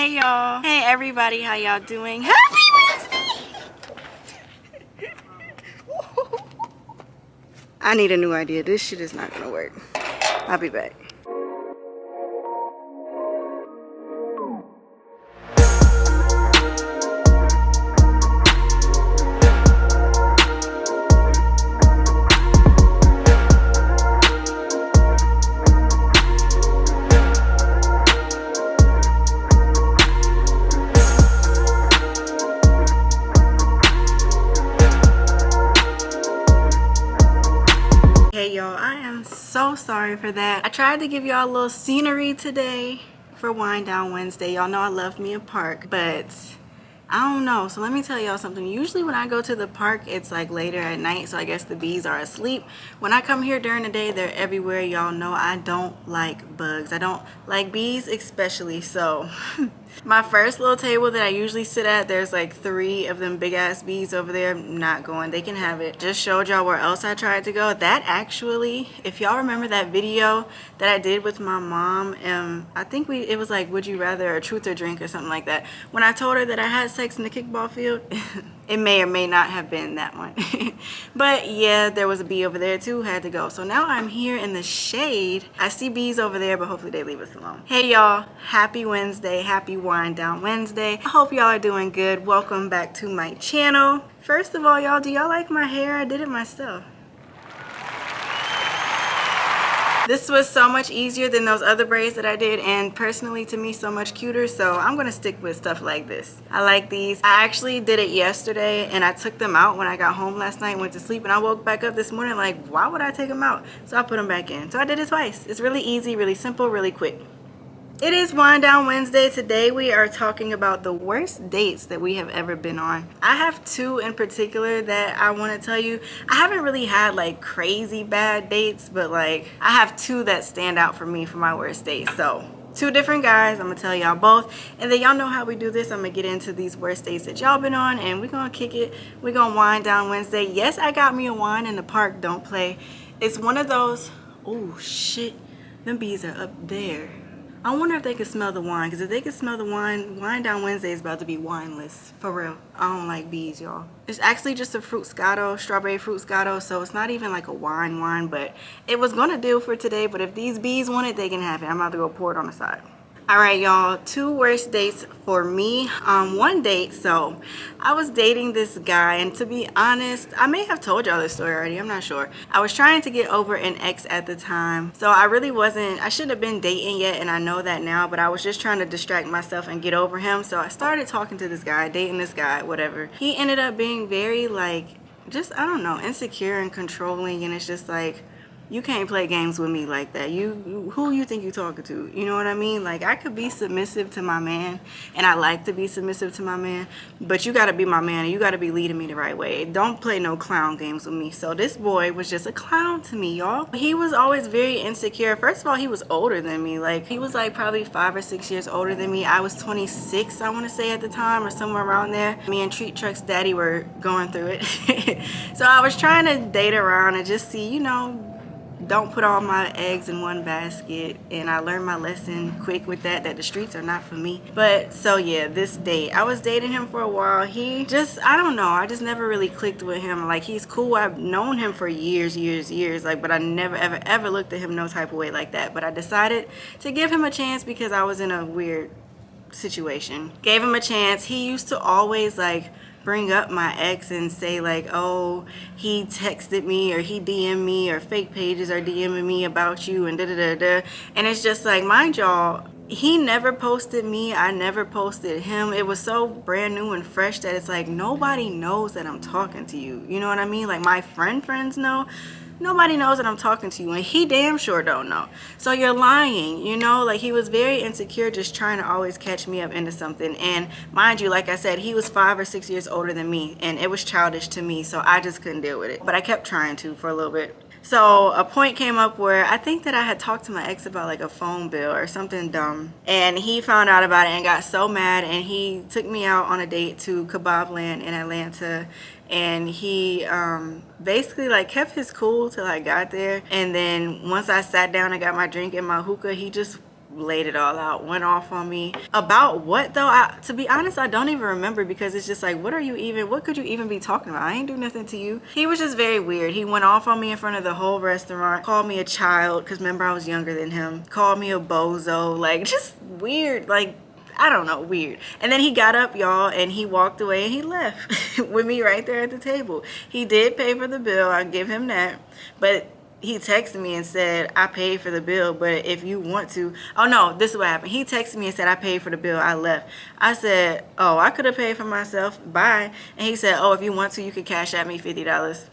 Hey y'all. Hey everybody, how y'all doing? Happy Wednesday! I need a new idea. This shit is not gonna work. I'll be back. Hey y'all, I am so sorry for that. I tried to give y'all a little scenery today for Wind Down Wednesday. Y'all know I love me a park, but I don't know. So let me tell y'all something. Usually when I go to the park, it's like later at night, so I guess the bees are asleep. When I come here during the day, they're everywhere. Y'all know I don't like bugs. I don't like bees especially, so my first little table that I usually sit at, there's like 3 of them big ass bees over there. Not going. They can have it. Just showed y'all where else I tried to go. That actually, if y'all remember that video that I did with my mom, I think it was like, would you rather, a truth or drink or something like that. When I told her that I had sex in the kickball field, it may or may not have been that one. But yeah, there was a bee over there too, had to go. So now I'm here in the shade. I see bees over there, but hopefully they leave us alone. Hey y'all, happy Wednesday, happy Wind Down Wednesday. I hope y'all are doing good. Welcome back to my channel. First of all, y'all, do y'all like my hair? I did it myself. This was so much easier than those other braids that I did, and personally to me so much cuter, so I'm gonna stick with stuff like this. I like these. I actually did it yesterday and I took them out when I got home last night and went to sleep, and I woke back up this morning like, why would I take them out? So I put them back in. So I did it twice. It's really easy, really simple, really quick. It is Wind Down Wednesday. Today we are talking about the worst dates that we have ever been on. I have 2 in particular that I want to tell you. I haven't really had like crazy bad dates, but like I have 2 that stand out for me for my worst dates. So 2 different guys, I'm gonna tell y'all both, and then y'all know how we do this. I'm gonna get into these worst dates that y'all been on, and we're gonna kick it. We're gonna wind down Wednesday. Yes, I got me a wine in the park, don't play. It's one of those, oh shit, them bees are up there. I wonder if they can smell the wine, because if they can smell the wine, Wind Down Wednesday is about to be wineless. For real. I don't like bees, y'all. It's actually just a Fruscato, strawberry Fruscato, so it's not even like a wine, but it was gonna do for today, but if these bees want it, they can have it. I'm about to go pour it on the side. All right, y'all, 2 worst dates for me. One date, so I was dating this guy, and to be honest, I may have told y'all this story already, I'm not sure. I was trying to get over an ex at the time, so I shouldn't have been dating yet, and I know that now, but I was just trying to distract myself and get over him. So I started talking to this guy, dating this guy, whatever. He ended up being very like, just, I don't know, insecure and controlling, and it's just like, you can't play games with me like that. Who you think you talking to? You know what I mean? Like, I could be submissive to my man, and I like to be submissive to my man, but you gotta be my man, and you gotta be leading me the right way. Don't play no clown games with me. So this boy was just a clown to me, y'all. He was always very insecure. First of all, he was older than me. Like, he was like probably 5 or 6 years older than me. I was 26, I wanna say at the time, or somewhere around there. Me and Treat Truck's daddy were going through it. So I was trying to date around and just see, you know, don't put all my eggs in one basket, and I learned my lesson quick with that the streets are not for me. But so yeah, this date, I was dating him for a while. He just, I don't know, I just never really clicked with him. Like, he's cool, I've known him for years, like, but I never ever looked at him no type of way like that. But I decided to give him a chance because I was in a weird situation. Gave him a chance. He used to always like bring up my ex and say like, oh, he texted me or he DM'd me or fake pages are DMing me about you and da-da-da-da. And it's just like, mind y'all, he never posted me, I never posted him. It was so brand new and fresh that it's like, nobody knows that I'm talking to you. You know what I mean? Like, my friends know. Nobody knows that I'm talking to you, and he damn sure don't know. So you're lying, you know? Like, he was very insecure, just trying to always catch me up into something. And mind you, like I said, he was 5 or 6 years older than me, and it was childish to me, so I just couldn't deal with it. But I kept trying to for a little bit. So a point came up where I think that I had talked to my ex about like a phone bill or something dumb, and he found out about it and got so mad, and he took me out on a date to Kebab Land in Atlanta, and he basically like kept his cool till I got there. And then once I sat down and got my drink and my hookah, he just laid it all out, went off on me. About what though? To be honest, I don't even remember, because it's just like, what could you even be talking about? I ain't do nothing to you. He was just very weird. He went off on me in front of the whole restaurant, called me a child, because remember I was younger than him, called me a bozo, like just weird, like I don't know, weird. And then he got up, y'all, and he walked away and he left with me right there at the table. He did pay for the bill, I'll give him that, but he texted me and said, I paid for the bill, but if you want to. Oh no, this is what happened. He texted me and said, I paid for the bill, I left. I said, oh, I could have paid for myself, bye. And he said, oh, if you want to, you could cash at me $50.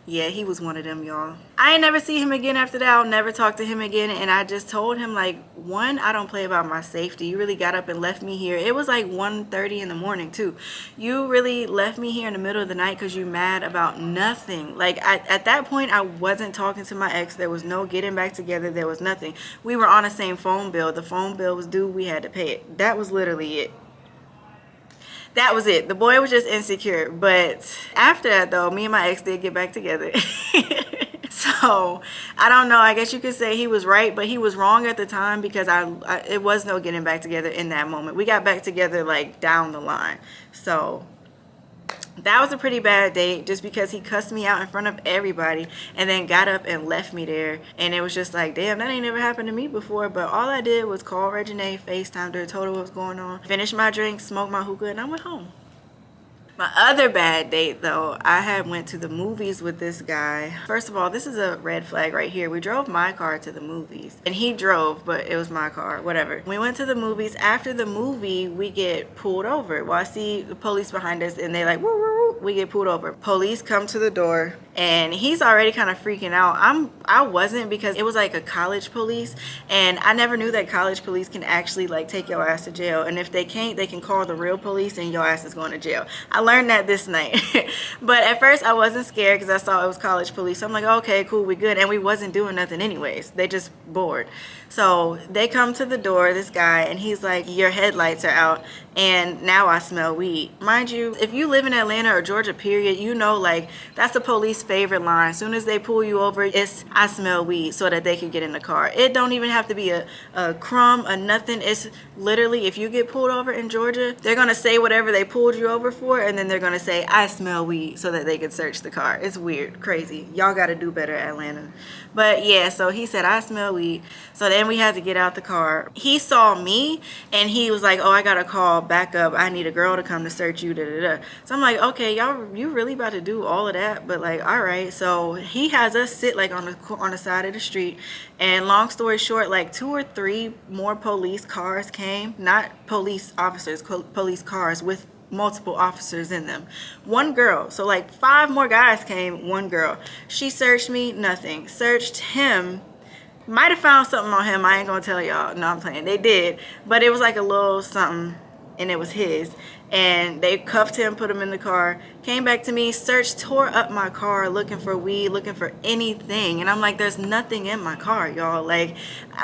Yeah, he was one of them, y'all. I ain't never see him again after that. I'll never talk to him again. And I just told him, like, one, I don't play about my safety. You really got up and left me here. It was like 1:30 in the morning too. You really left me here in the middle of the night because you mad about nothing. Like, at that point, I wasn't talking to my ex. There was no getting back together. There was nothing. We were on the same phone bill. The phone bill was due. We had to pay it. That was literally it. That was it. The boy was just insecure. But after that, though, me and my ex did get back together. So I don't know, I guess you could say he was right, but he was wrong at the time, because it was no getting back together in that moment. We got back together like down the line. So that was a pretty bad date, just because he cussed me out in front of everybody and then got up and left me there. And it was just like, damn, that ain't never happened to me before. But all I did was call Reginae, FaceTimed her, told her what was going on, finished my drink, smoked my hookah, and I went home. My other bad date, though, I had went to the movies with this guy. First of all, this is a red flag right here. We drove my car to the movies, and he drove, but it was my car, whatever. We went to the movies. After the movie, we get pulled over. Well, I see the police behind us, and they like, woo, woo, woo. We get pulled over. Police come to the door, and he's already kind of freaking out. I wasn't, because it was like a college police, and I never knew that college police can actually like take your ass to jail. And if they can't, they can call the real police, and your ass is going to jail. I learned that this night. But at first I wasn't scared, because I saw it was college police. So I'm like, okay, cool, we good. And we wasn't doing nothing anyways. They just bored. So they come to the door, this guy, and he's like, your headlights are out, and now I smell weed. Mind you, if you live in Atlanta or Georgia, period, you know, like, that's the police favorite line. As soon as they pull you over, it's I smell weed, so that they can get in the car. It don't even have to be a crumb, a nothing. It's literally, if you get pulled over in Georgia, they're gonna say whatever they pulled you over for, and then they're gonna say I smell weed, so that they can search the car. It's weird, crazy. Y'all gotta do better, Atlanta. But yeah, so he said I smell weed. So then we had to get out the car. He saw me, and he was like, oh, I gotta call backup. I need a girl to come to search you, da da da. So I'm like, okay, y'all, you really about to do all of that? But like, all right. So he has us sit like on the side of the street, and long story short, like 2 or 3 more police cars came, not police officers, police cars with multiple officers in them. One girl, so like 5 more guys came, one girl. She searched me, nothing. Searched him, might have found something on him, I ain't gonna tell y'all. No, I'm playing. They did, but it was like a little something, and it was his. And they cuffed him, put him in the car, came back to me, searched, tore up my car, looking for weed, looking for anything. And I'm like, there's nothing in my car, y'all. Like,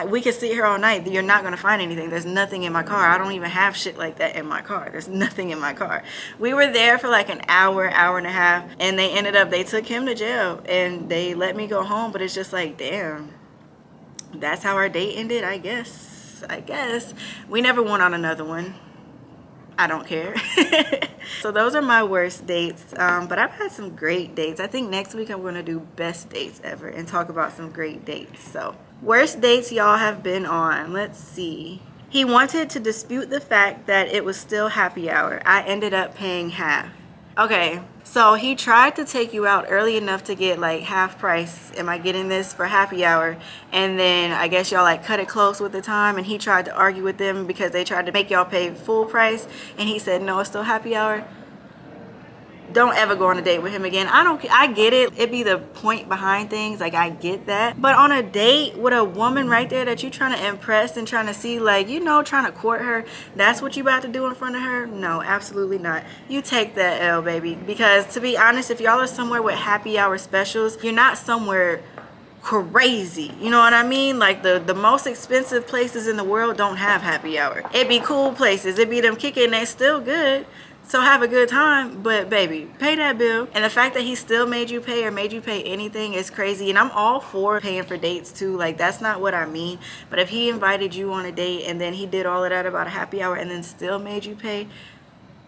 we could sit here all night, you're not gonna find anything. There's nothing in my car. I don't even have shit like that in my car. There's nothing in my car. We were there for like an hour, hour and a half, and they took him to jail, and they let me go home. But it's just like, damn, that's how our date ended, I guess. We never went on another one. I don't care. So those are my worst dates, but I've had some great dates. I think next week I'm going to do best dates ever and talk about some great dates. So worst dates y'all have been on. Let's see. He wanted to dispute the fact that it was still happy hour. I ended up paying half. Okay, so he tried to take you out early enough to get like half price. Am I getting this for happy hour? And then I guess y'all like cut it close with the time, and he tried to argue with them because they tried to make y'all pay full price, and he said no, it's still happy hour. Don't ever go on a date with him again. I get it. It be the point behind things. Like, I get that. But on a date with a woman right there that you're trying to impress and trying to see, like, you know, trying to court her, that's what you about to do in front of her? No, absolutely not. You take that L, baby. Because to be honest, if y'all are somewhere with happy hour specials, you're not somewhere crazy, you know what I mean? Like the most expensive places in the world don't have happy hour. It be cool places. It be them kicking, they still good. So have a good time, but baby, pay that bill. And the fact that he still made you pay or made you pay anything is crazy. And I'm all for paying for dates too. Like, that's not what I mean. But if he invited you on a date and then he did all of that about a happy hour and then still made you pay,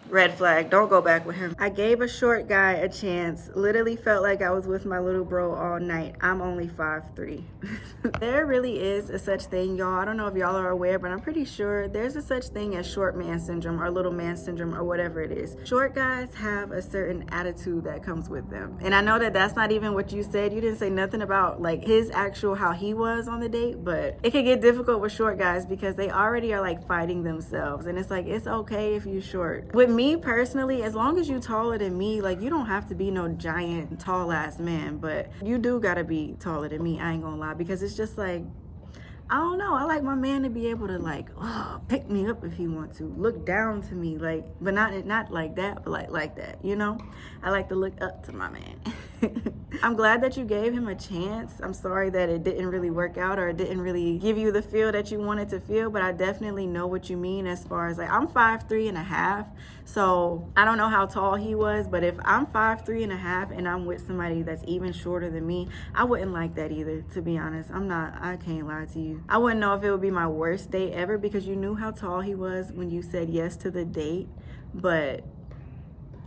red flag. Don't go back with him. I gave a short guy a chance. Literally felt like I was with my little bro all night. I'm only 5'3". There really is a such thing, y'all. I don't know if y'all are aware, but I'm pretty sure there's a such thing as short man syndrome or little man syndrome or whatever it is. Short guys have a certain attitude that comes with them. And I know that that's not even what you said. You didn't say nothing about like his actual how he was on the date, but it can get difficult with short guys because they already are like fighting themselves. And it's like, it's okay if you short. With me personally, as long as you taller than me, like you don't have to be no giant tall ass man, but you do gotta be taller than me. I ain't gonna lie, because it's just like, I don't know. I like my man to be able to like, pick me up if he wants to, look down to me, like, but not like that, but like that, you know? I like to look up to my man. I'm glad that you gave him a chance. I'm sorry that it didn't really work out or it didn't really give you the feel that you wanted to feel, but I definitely know what you mean as far as like, I'm 5'3.5", so I don't know how tall he was, but if I'm 5'3.5" and I'm with somebody that's even shorter than me, I wouldn't like that either, to be honest. I can't lie to you. I wouldn't know if it would be my worst date ever because you knew how tall he was when you said yes to the date, but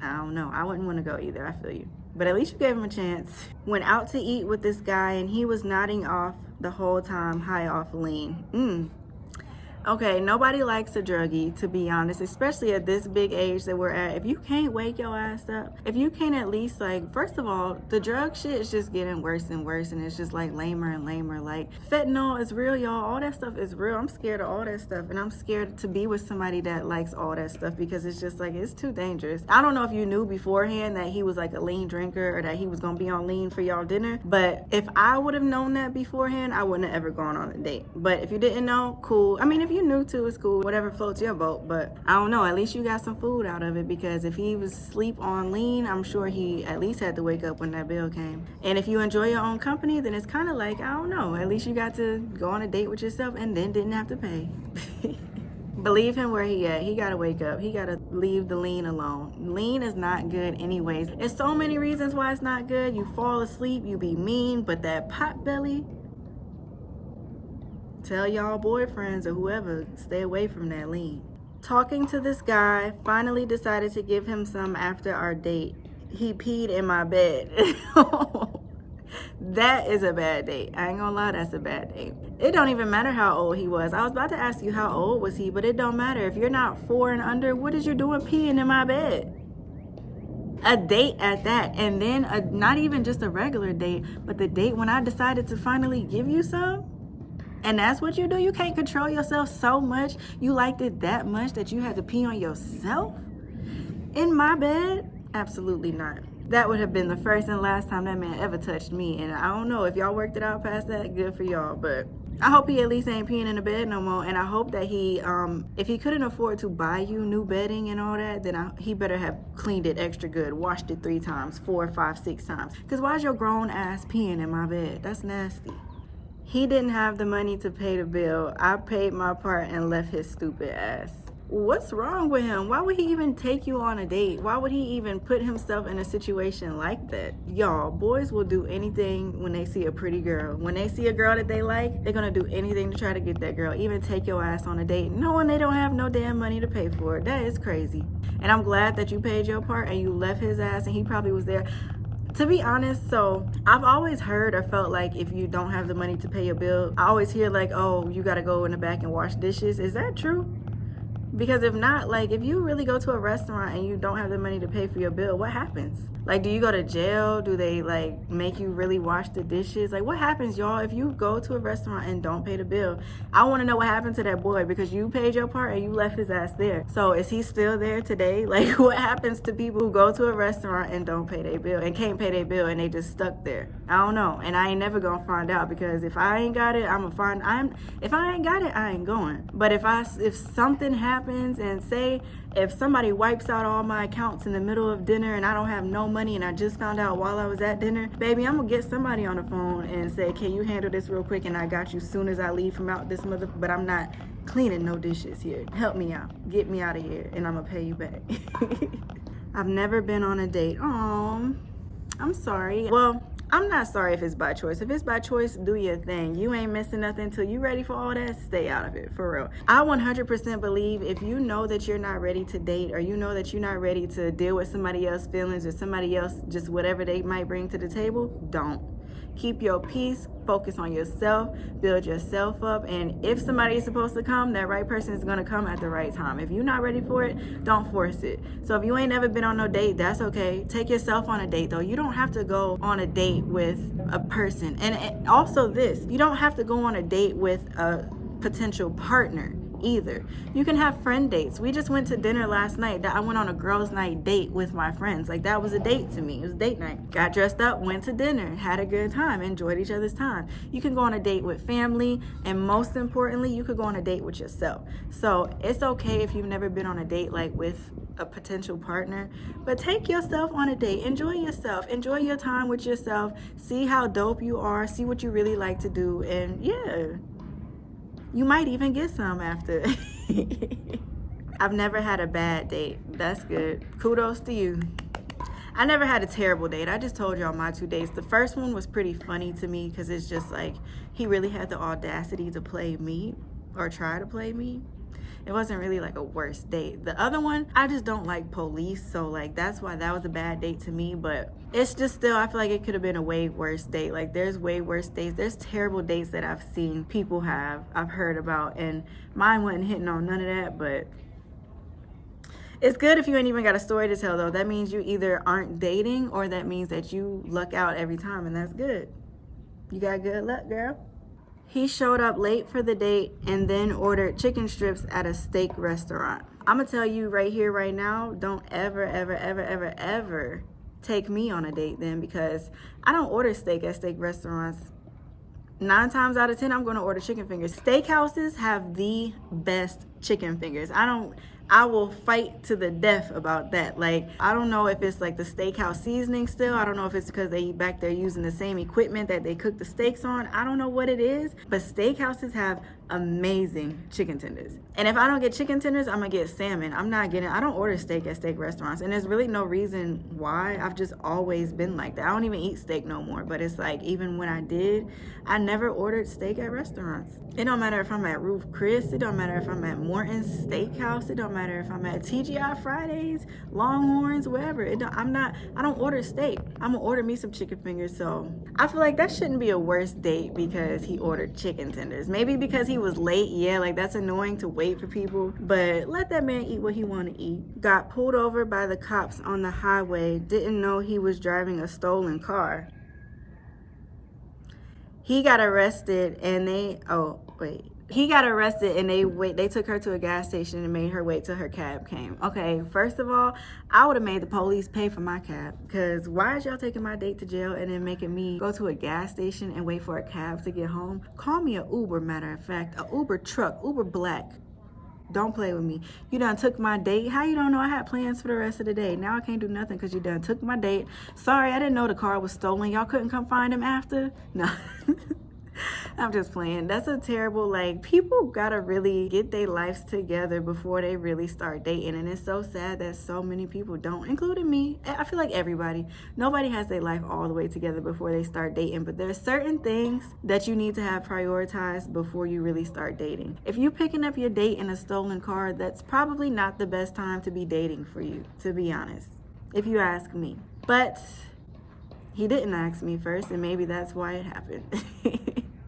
I don't know. I wouldn't want to go either. I feel you. But at least you gave him a chance. Went out to eat with this guy and he was nodding off the whole time, high off lean. Okay, nobody likes a druggie, to be honest, especially at this big age that we're at. If you can't wake your ass up, if you can't at least, like, first of all, the drug shit is just getting worse and worse, and it's just, like, lamer and lamer. Like, fentanyl is real, y'all. All that stuff is real. I'm scared of all that stuff, and I'm scared to be with somebody that likes all that stuff because it's just, like, it's too dangerous. I don't know if you knew beforehand that he was, like, a lean drinker or that he was gonna be on lean for y'all dinner, but if I would have known that beforehand, I wouldn't have ever gone on a date. But if you didn't know, cool. I mean, if you knew to, it's cool, whatever floats your boat, but I don't know, at least you got some food out of it, because if he was asleep on lean, I'm sure he at least had to wake up when that bill came. And if you enjoy your own company, then it's kind of like, I don't know, at least you got to go on a date with yourself and then didn't have to pay. Believe him where he at. He gotta wake up. He gotta leave the lean alone. Lean is not good anyways. There's so many reasons why it's not good. You fall asleep, you be mean, but that pot belly, tell y'all boyfriends or whoever, stay away from that lean. Talking to this guy, finally decided to give him some after our date. He peed in my bed. That is a bad date. I ain't gonna lie, that's a bad date. It don't even matter how old he was. I was about to ask you how old was he, but it don't matter. If you're not 4 and under, what is you doing peeing in my bed? A date at that, and then not even just a regular date, but the date when I decided to finally give you some. And that's what you do? You can't control yourself so much? You liked it that much that you had to pee on yourself? In my bed? Absolutely not. That would have been the first and last time that man ever touched me. And I don't know if y'all worked it out past that, good for y'all. But I hope he at least ain't peeing in the bed no more. And I hope that he, if he couldn't afford to buy you new bedding and all that, then he better have cleaned it extra good, washed it 3 times, 4, 5, 6 times. Because why's your grown ass peeing in my bed? That's nasty. He didn't have the money to pay the bill. I paid my part and left his stupid ass. What's wrong with him? Why would he even take you on a date? Why would he even put himself in a situation like that? Y'all, boys will do anything when they see a pretty girl. When they see a girl that they like, they're gonna do anything to try to get that girl. Even take your ass on a date, knowing they don't have no damn money to pay for it. That is crazy. And I'm glad that you paid your part and you left his ass and he probably was there. To be honest, so I've always heard or felt like if you don't have the money to pay your bill, I always hear like, oh, you gotta go in the back and wash dishes. Is that true? Because if not, like, if you really go to a restaurant and you don't have the money to pay for your bill, what happens? Like, do you go to jail? Do they, like, make you really wash the dishes? Like, what happens, y'all, if you go to a restaurant and don't pay the bill? I want to know what happened to that boy because you paid your part and you left his ass there. So, is he still there today? Like, what happens to people who go to a restaurant and don't pay their bill and can't pay their bill and they just stuck there? I don't know. And I ain't never going to find out because if I ain't got it, if I ain't got it, I ain't going. But if something happens, happens, and say if somebody wipes out all my accounts in the middle of dinner and I don't have no money and I just found out while I was at dinner, baby, I'm gonna get somebody on the phone and say, can you handle this real quick, and I got you soon as I leave from out this mother, but I'm not cleaning no dishes here. Help me out. Get me out of here and I'm gonna pay you back. I've never been on a date. Oh, I'm sorry. Well, I'm not sorry if it's by choice. If it's by choice, do your thing. You ain't missing nothing till you ready for all that. Stay out of it, for real. I 100% believe if you know that you're not ready to date, or you know that you're not ready to deal with somebody else's feelings or somebody else, just whatever they might bring to the table, don't. Keep your peace, focus on yourself, build yourself up, and if somebody is supposed to come, that right person is going to come at the right time. If you're not ready for it, don't force it. So if you ain't never been on no date, that's okay. Take yourself on a date, though. You don't have to go on a date with a person. And also this, you don't have to go on a date with a potential partner either. You can have friend dates. We just went to dinner last night. I went on a girls' night date with my friends. Like, that was a date to me. It was date night. Got dressed up, went to dinner, had a good time, enjoyed each other's time. You can go on a date with family, and most importantly, you could go on a date with yourself. So it's okay if you've never been on a date like with a potential partner, but take yourself on a date. Enjoy yourself. Enjoy your time with yourself. See how dope you are. See what you really like to do, and yeah, you might even get some after. I've never had a bad date. That's good. Kudos to you. I never had a terrible date. I just told y'all my 2 dates. The first one was pretty funny to me because it's just like he really had the audacity to play me or try to play me. It wasn't really like a worst date. The other one, I just don't like police, so like that's why that was a bad date to me. But it's just still, I feel like it could have been a way worse date. Like, there's way worse dates. There's terrible dates that I've seen people have, I've heard about, and mine wasn't hitting on none of that. But it's good if you ain't even got a story to tell, though. That means you either aren't dating, or that means that you luck out every time, and that's good. You got good luck, girl. He showed up late for the date and then ordered chicken strips at a steak restaurant. I'm gonna tell you right here, right now, don't ever, ever, ever, ever, ever take me on a date then, because I don't order steak at steak restaurants. 9 times out of 10, I'm gonna order chicken fingers. Steakhouses have the best chicken fingers. I will fight to the death about that. Like, I don't know if it's like the steakhouse seasoning still. I don't know if it's because they back there using the same equipment that they cook the steaks on. I don't know what it is, but steakhouses have amazing chicken tenders. And if I don't get chicken tenders, I'm gonna get salmon. I don't order steak at steak restaurants, and there's really no reason why. I've just always been like that. I don't even eat steak no more, but it's like, even when I did, I never ordered steak at restaurants. It don't matter if I'm at Ruth Chris, it don't matter if I'm at Morton's Steakhouse, it don't matter if I'm at TGI Fridays, Longhorns, wherever. I don't order steak. I'm gonna order me some chicken fingers. So I feel like that shouldn't be a worst date because he ordered chicken tenders. Maybe because he was late, yeah, like that's annoying to wait for people, but let that man eat what he want to eat. Got pulled over by the cops on the highway, didn't know he was driving a stolen car. He got arrested and they took her to a gas station and made her wait till her cab came. Okay, first of all, I would have made the police pay for my cab, because why is y'all taking my date to jail and then making me go to a gas station and wait for a cab to get home? Call me an Uber, matter of fact, a Uber truck, Uber Black. Don't play with me. You done took my date. How you don't know I had plans for the rest of the day? Now I can't do nothing because you done took my date. Sorry, I didn't know the car was stolen. Y'all couldn't come find him after? No. I'm just playing. That's a terrible, like, people gotta really get their lives together before they really start dating. And it's so sad that so many people don't, including me. I feel like everybody. Nobody has their life all the way together before they start dating. But there's certain things that you need to have prioritized before you really start dating. If you're picking up your date in a stolen car, that's probably not the best time to be dating for you, to be honest, if you ask me. But he didn't ask me first, and maybe that's why it happened.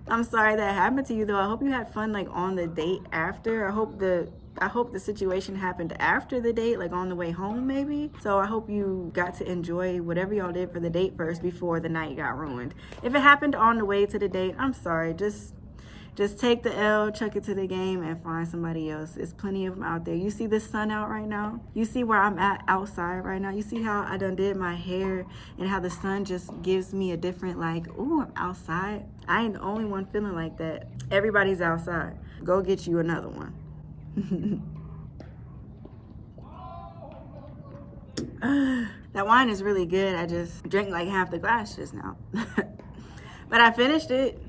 I'm sorry that happened to you, though. I hope you had fun, like, on the date after. I hope the situation happened after the date, like on the way home maybe. So I hope you got to enjoy whatever y'all did for the date first before the night got ruined. If it happened on the way to the date, I'm sorry. Just take the L, chuck it to the game, and find somebody else. There's plenty of them out there. You see the sun out right now? You see where I'm at outside right now? You see how I done did my hair and how the sun just gives me a different, like, ooh, I'm outside? I ain't the only one feeling like that. Everybody's outside. Go get you another one. That wine is really good. I just drank like half the glass just now. But I finished it.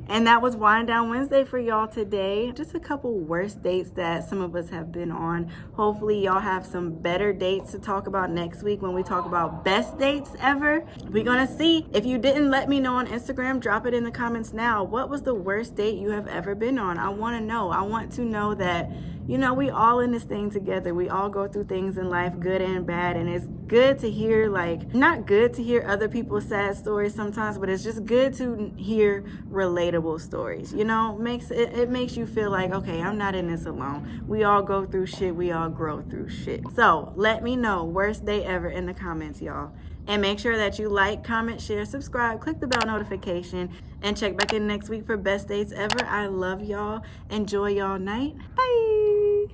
And that was Wind Down Wednesday for y'all today. Just a couple worst dates that some of us have been on. Hopefully y'all have some better dates to talk about next week when we talk about best dates ever. We're gonna see. If you didn't let me know on Instagram, drop it in the comments now. What was the worst date you have ever been on? I wanna know. I want to know that, you know, we all in this thing together. We all go through things in life, good and bad. And it's good to hear, like, not good to hear other people's sad stories sometimes, but it's just good to hear relatable stories. You know, it makes you feel like, okay, I'm not in this alone. We all go through shit. We all grow through shit. So let me know worst day ever in the comments, y'all. And make sure that you like, comment, share, subscribe, click the bell notification, and check back in next week for best dates ever. I love y'all. Enjoy y'all night. Bye.